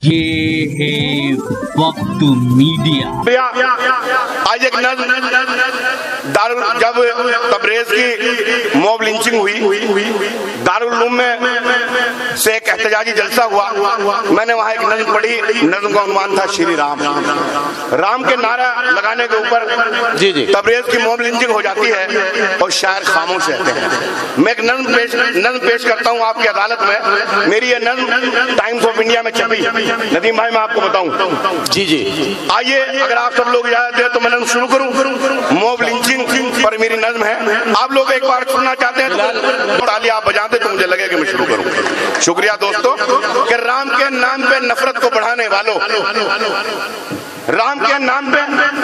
ये है वक्त मीडिया। आज एक जब तबरेज की मॉब लिंचिंग हुई, दारुल उलूम में से एक एहतजाजी जलसा हुआ। मैंने वहां एक नज़्म पढ़ी, नज़्म का उन्वान था श्री राम। राम के नारा लगाने के ऊपर जी तबरेज की मॉब लिंचिंग हो जाती है और शायर खामोश रहते हैं। मैं एक नज़्म पेश करता हूँ आपकी अदालत में। मेरी ये नज़्म टाइम्स ऑफ इंडिया में छपी। नदीम भाई मैं आपको बताऊं जी आइए, अगर आप सब लोग इजाजत दें तो मैं नज़्म शुरू करूं। मॉब लिंचिंग पर मेरी नज़्म है। आप लोग एक बार सुनना चाहते हैं तो ताली आप बजाते तो मुझे लगे कि मैं शुरू करूं। शुक्रिया दोस्तों। कि राम के नाम पे नफरत को बढ़ाने वालों, राम के नाम पे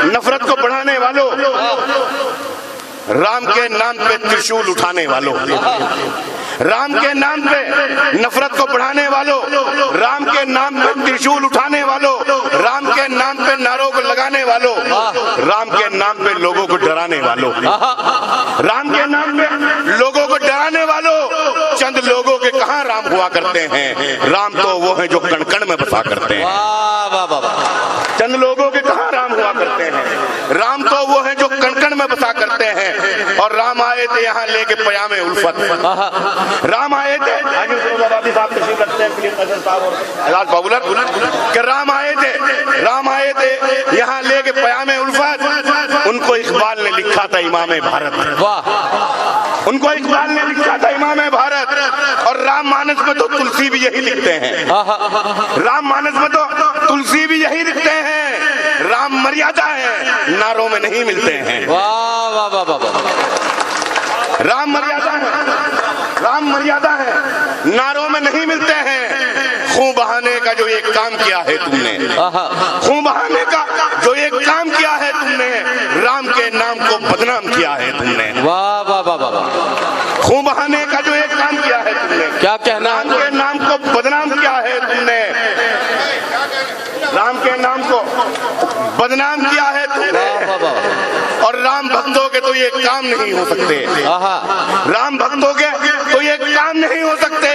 नफरत को बढ़ाने वालों, राम के नाम पे त्रिशूल उठाने वालों, राम के नाम पे नफरत को बढ़ाने वालों, राम के नाम पे त्रिशूल उठाने वालों, राम के नाम पे नारों को लगाने वालों, राम के नाम पे लोगों को डराने वालों, राम के नाम पे लोगों को डराने वालों, चंद लोगों के कहां राम हुआ करते हैं। राम तो वो है जो कण कण में बसा करते हैं। चंद लोगों के कहां राम हुआ करते हैं। राम तो वो है जो कण कण में बसा करते हैं। और राम आए थे यहाँ लेके पयामे उल्फत। राम आए थे, राम आए थे यहाँ लेके पयामे उल्फत। उनको इकबाल ने लिखा था इमामे भारत। उनको इकबाल ने लिखा था इमामे भारत। और राममानस में तो तुलसी भी यही लिखते हैं। राममानस में तो तुलसी भी यही लिखते हैं। राम मर्यादा है, नारों में नहीं मिलते हैं। राम मर्यादा है, राम मर्यादा है, नारों में नहीं मिलते हैं। खून बहाने का जो एक काम किया है तुमने, खून बहाने का जो एक काम किया है तुमने, राम के नाम को बदनाम किया है तुमने। वाह वाह वाह वाह। खून बहाने का जो एक काम किया है तुमने, क्या कहना, राम के नाम को बदनाम किया है तुमने, राम के नाम को बदनाम किया है तुमने। और राम भक्तों के तो ये काम नहीं हो सकते। राम भक्तों के तो ये काम नहीं हो सकते।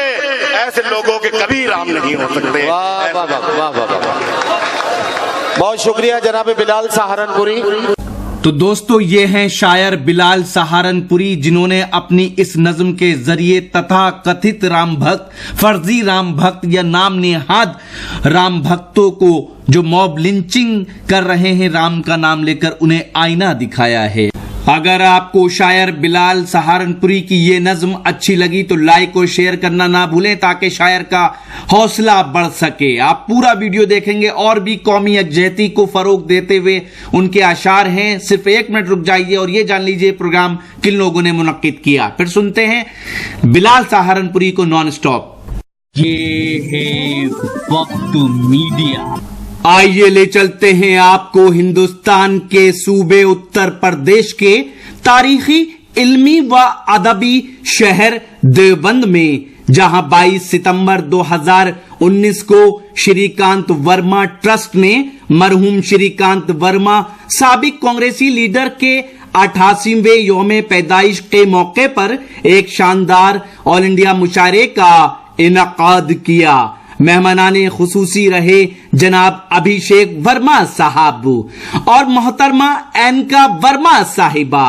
ऐसे लोगों के कभी राम नहीं हो सकते। वाह वाह वाह वाह वाह। बहुत शुक्रिया जनाब बिलाल सहारनपुरी। तो दोस्तों ये हैं शायर बिलाल सहारनपुरी, जिन्होंने अपनी इस नज्म के जरिए तथा कथित राम भक्त, फर्जी राम भक्त या नाम नेहाद राम भक्तों को जो मॉब लिंचिंग कर रहे हैं राम का नाम लेकर, उन्हें आईना दिखाया है। अगर आपको शायर बिलाल सहारनपुरी की ये नज्म अच्छी लगी तो लाइक और शेयर करना ना भूलें, ताकि शायर का हौसला बढ़ सके। आप पूरा वीडियो देखेंगे और भी कौमी यकजहती को फरोग देते हुए उनके आशार हैं। सिर्फ 1 मिनट रुक जाइए और ये जान लीजिए प्रोग्राम किन लोगों ने मुनक्किद किया। फिर सुनते हैं बिलाल सहारनपुरी को नॉन स्टॉप। ये है वक्त मीडिया। आइए ले चलते हैं आपको हिंदुस्तान के सूबे उत्तर प्रदेश के तारीखी, इल्मी व अदबी शहर देवबंद में, जहां 22 सितंबर 2019 को श्रीकांत वर्मा ट्रस्ट ने मरहूम श्रीकांत वर्मा साबिक कांग्रेसी लीडर के 88वें यौम पैदाइश के मौके पर एक शानदार ऑल इंडिया मुशायरे का इनकाद किया। मेहमानाने खुसूसी रहे जनाब अभिषेक वर्मा साहब और मोहतरमा एनका वर्मा साहिबा।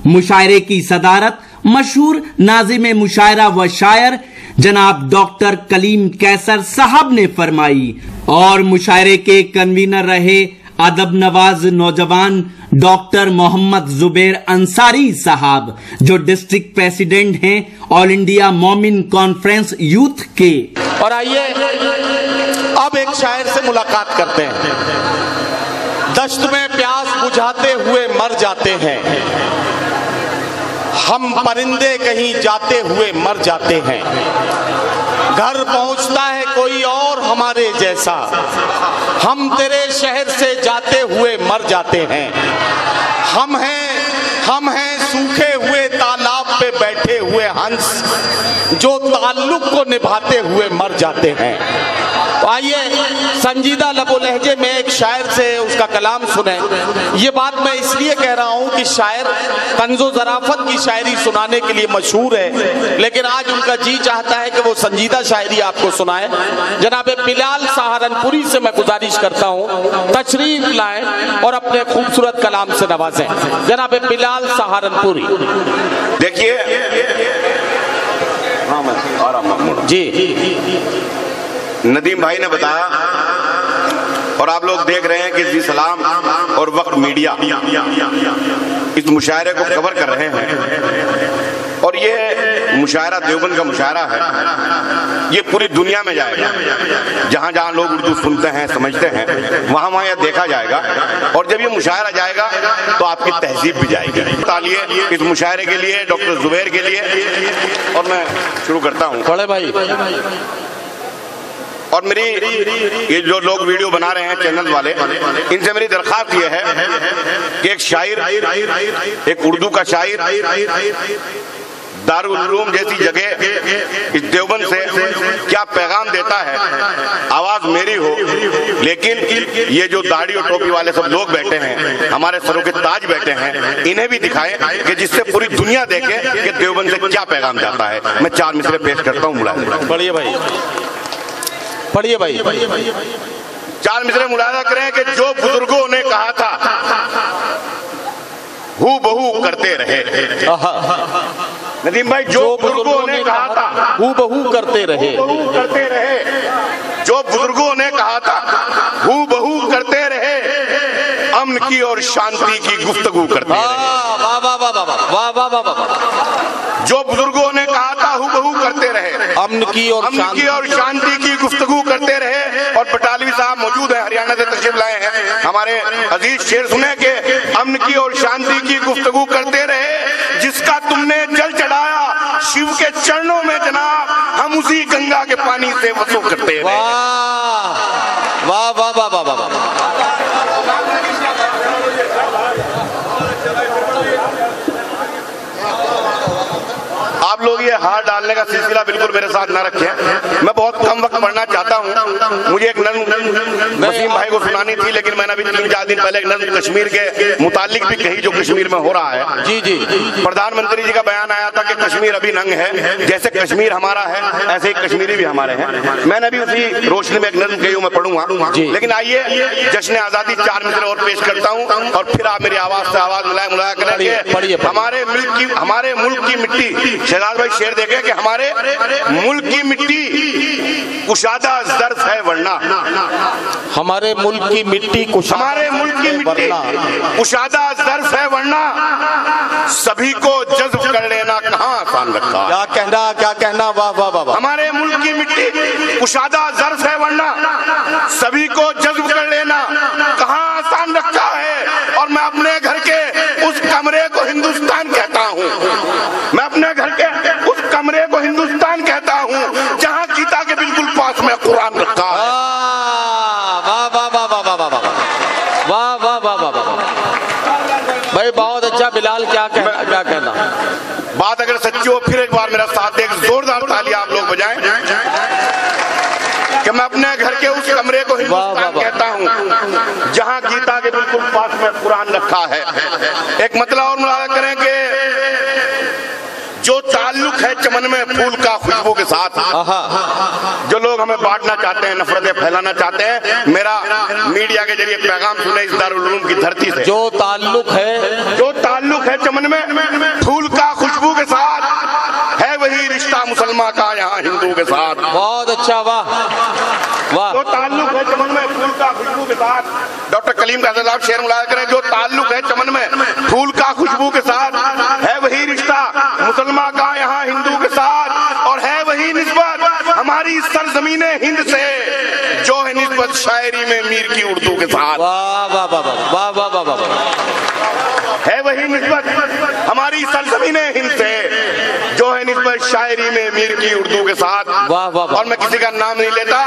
मुशायरे की सदारत मशहूर नाज़िम मुशायरा व शायर जनाब डॉक्टर कलीम कैसर साहब ने फरमाई और मुशायरे के कन्वीनर रहे अदब नवाज नौजवान डॉक्टर मोहम्मद जुबैर अंसारी साहब, जो डिस्ट्रिक्ट प्रेसिडेंट हैं ऑल इंडिया मोमिन कॉन्फ्रेंस यूथ के। और आइए अब एक शायर से मुलाकात करते हैं। दश्त में प्यास बुझाते हुए मर जाते हैं हम, परिंदे कहीं जाते हुए मर जाते हैं। घर पहुंचता है कोई और हमारे जैसा, हम तेरे शहर से जाते हुए मर जाते हैं। हम हैं सूखे हुए तालाब पे बैठे हुए हंस, जो ताल्लुक को निभाते हुए मर जाते हैं। तो आइए संजीदा लबो लहजे में एक शायर से उसका कलाम सुने। ये बात मैं इसलिए कह रहा हूं कि शायर तंज़ो ज़राफ़त की शायरी सुनाने के लिए मशहूर है, लेकिन आज उनका जी चाहता है कि वो संजीदा शायरी आपको सुनाए। जनाब बिलाल सहारनपुरी से मैं गुजारिश करता हूं तशरीफ लाएं और अपने खूबसूरत कलाम से नवाजें। जनाब बिलाल सहारनपुरी। देखिए, हाँ मैं आ रहा हूं जी। नदीम भाई ने बताया और आप लोग देख रहे हैं कि जी सलाम और वक्त मीडिया इस मुशायरे को कवर कर रहे हैं और ये मुशायरा देवबंद का मुशायरा है, ये पूरी दुनिया में जाएगा। जहां जहां लोग उर्दू सुनते हैं समझते हैं वहां वहां यह देखा जाएगा और जब ये मुशायरा जाएगा तो आपकी तहजीब भी जाएगी। तालिए इस मुशायरे के लिए, डॉक्टर जुबैर के लिए। और मैं शुरू करता हूं। बड़े भाई और मेरी ये जो लोग वीडियो बना रहे हैं चैनल वाले, इनसे मेरी दरख्वास्त ये है कि एक शायर, एक उर्दू का शायर दारुल उलूम जैसी जगह इस देवबंद से क्या पैगाम देता है। आवाज मेरी हो, लेकिन ये जो दाढ़ी और टोपी वाले सब लोग बैठे हैं, हमारे सरों के ताज बैठे हैं, इन्हें भी दिखाएं कि जिससे पूरी दुनिया देखे कि देवबंद से क्या पैगाम जाता है। मैं 4 मिसरे पेश करता हूँ। मुलाहिजा पढ़िए भाई, पढ़िए भाई। 4 मिसरे मुलाहिजा करें कि जो बुजुर्गों ने कहा था हू बहू करते रहे। नदीम भाई, जो बुजुर्गों ने कहा था हू बहू करते रहे, करते रहे। जो बुजुर्गों ने कहा था हू बहू करते रहे, अमन की और शांति की गुफ्तगू करते रहे। वाह वाह वाह वाह वाह वाह वाह वाह। जो बुजुर्गों ने कहा था हू बहू करते रहे, अमन की और शांति की गुफ्तगू करते रहे। और बटालवी साहब मौजूद है, हरियाणा से तशरीफ लाए हैं। हमारे अजीज शेर सुने के अमन की और शांति की गुफ्तगू करते रहे। जिसका तुमने जल चढ़ाया शिव के चरणों में जनाब, हम उसी गंगा के पानी से वसू करते रहे। वाह वाह वाह वाह वाह वाह। आप लोग ये हार डालने का सिलसिला बिल्कुल मेरे साथ ना रखें। मैं बहुत कम वक्त पढ़ना चाहता हूँ। मुझे एक नज़्म वसीम भाई को सुनानी थी, लेकिन मैंने अभी 3-4 दिन पहले एक नज़्म कश्मीर के मुतालिक भी कही जो कश्मीर में हो रहा है। जी जी। प्रधानमंत्री जी का बयान आया था कि कश्मीर अभी नंग है, जैसे कश्मीर हमारा है ऐसे ही कश्मीरी भी हमारे हैं। मैंने भी उसी रोशनी में एक नज़्म कही, मैं पढ़ूंगा। लेकिन आइए जश्न आजादी 4 मिसरे और पेश करता हूँ और फिर आप मेरी आवाज से आवाज मिलाया करेंगे। हमारे मुल्क की मिट्टी, शहजाद भाई शेर देखें कि हमारे मुल्क की मिट्टी कुशादा ज़र्फ है वरना, हमारे मुल्क की मिट्टी हमारे मुल्क की मिट्टी कुशादा ज़र्फ है वरना, सभी को जज्ब कर लेना कहाँ आसान रखा। क्या कहना वाह वाह वाह। हमारे मुल्क की मिट्टी कुशादा ज़र्फ है वरना, सभी को जज्ब कर लेना कहाँ आसान रखा है। और मैं अपने घर के उस कमरे को हिंदुस्तान कहता हूँ, मैं अपने घर के उस कमरे को हिंदुस्तान कहता हूँ जहाँ गीता के बिल्कुल पास में कुरान रखा है। वाह वाह वाह वाह वाह वाह वाह वाह वाह वाह वाह भाई, बहुत अच्छा। बिलाल क्या कहना। बात अगर सच्ची हो फिर एक बार मेरा साथ देख, जोरदार तालियां आप लोग बजाएं कि मैं अपने घर के उस कमरे को हिंदुस्तान कहता हूँ जहाँ गीता के बिल्कुल पास में कुरान रखा है। एक मतलब और मुलाजा करें कि जो ताल्लुक है चमन में फूल का खुशबू के साथ, जो लोग हमें बांटना चाहते हैं, नफरतें फैलाना चाहते हैं, मेरा मीडिया के जरिए पैगाम सुने इस दारुल उलूम की धरती से। जो ताल्लुक है चमन में फूल का खुशबू के साथ, है वही रिश्ता मुसलमान का यहाँ हिंदू के साथ। बहुत अच्छा, वाह वाह। जो ताल्लुक है चमन में फूल का खुशबू के साथ, डॉक्टर कलीम का साहब शेर मुलाजा करें। जो ताल्लुक है चमन में फूल का खुशबू के साथ, है वही रिश्ता मुसलमान का यहाँ हिंदू के साथ। और है वही निस्बत हमारी सरजमीने हिंद से, जो है निस्बत शायरी में मीर की उर्दू के साथ। वाह वाह वाह वाह वाह वाह वाह। है वही निस्बत हमारी सरजमीने हिंद से, जो है निस्बत शायरी में मीर की उर्दू के साथ। वाह वाह। और मैं किसी का नाम नहीं लेता,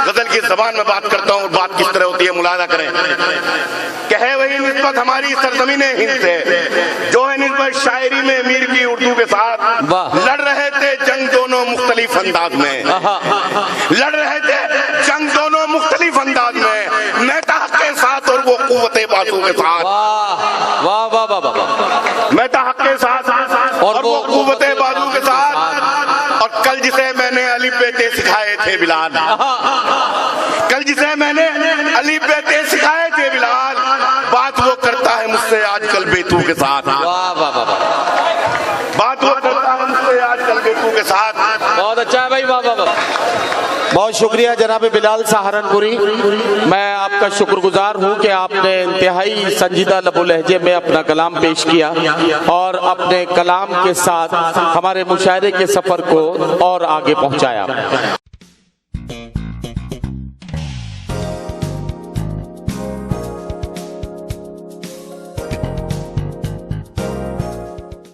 गजल की जबान में बात करता हूँ। बात किस तरह होती है मुलाजा करें कि है वही निस्बत हमारी सरजमीने हिंद से, जो है निस्बत शायरी में मीर की उर्दू के साथ। लड़ रहे थे जंग दोनों मुख्तलिफ अंदाज में, लड़ रहे थे जंग दोनों मुख्तलिफ अंदाज कुव्वते बाजू के साथ। वाह वाह वाह वाह वाह। मैं था हक के साथ और वो कुव्वते बाजू के साथ। और कल जिसे मैंने अली बेते सिखाए थे बिलाल, कल जिसे मैंने अली बेते सिखाए थे बिलाल, बात वो करता है मुझसे आजकल बेतू के साथ। वाह वाह वाह वाह। बात वो करता है मुझसे आजकल बेतू के साथ। बहुत अच्छा है भाई, वाह वाह वाह। बहुत शुक्रिया जनाब बिलाल सहारनपुरी। मैं आपका शुक्रगुजार हूं कि आपने इंतहाई संजीदा लबो लहजे में अपना कलाम पेश किया और अपने कलाम के साथ हमारे मुशायरे के सफर को और आगे पहुंचाया।